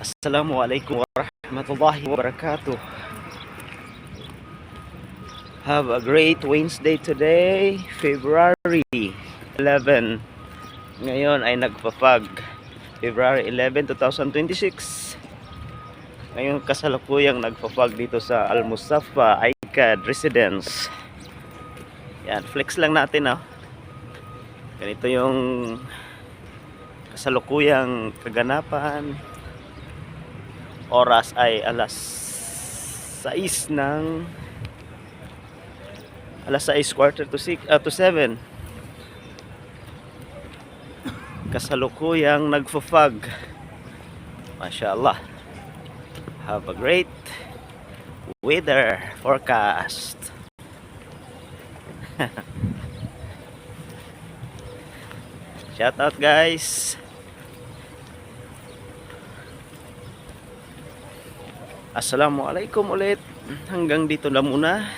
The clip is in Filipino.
Assalamualaikum warahmatullahi wabarakatuh. Have a great Wednesday today, February 11. Ngayon ay nagpapag February 11, 2026. Ngayon kasalukuyang nagpapag dito sa Al Mustafa Icad Residence. Yan, flex lang natin Ganito yung kasalukuyang kaganapan. Oras ay alas 6 quarter to 6 to 7. Kasalukuyang nagfo-fog. Mashallah. Have a great weather forecast. Shout out guys. Assalamualaikum ulit. Hanggang dito na muna.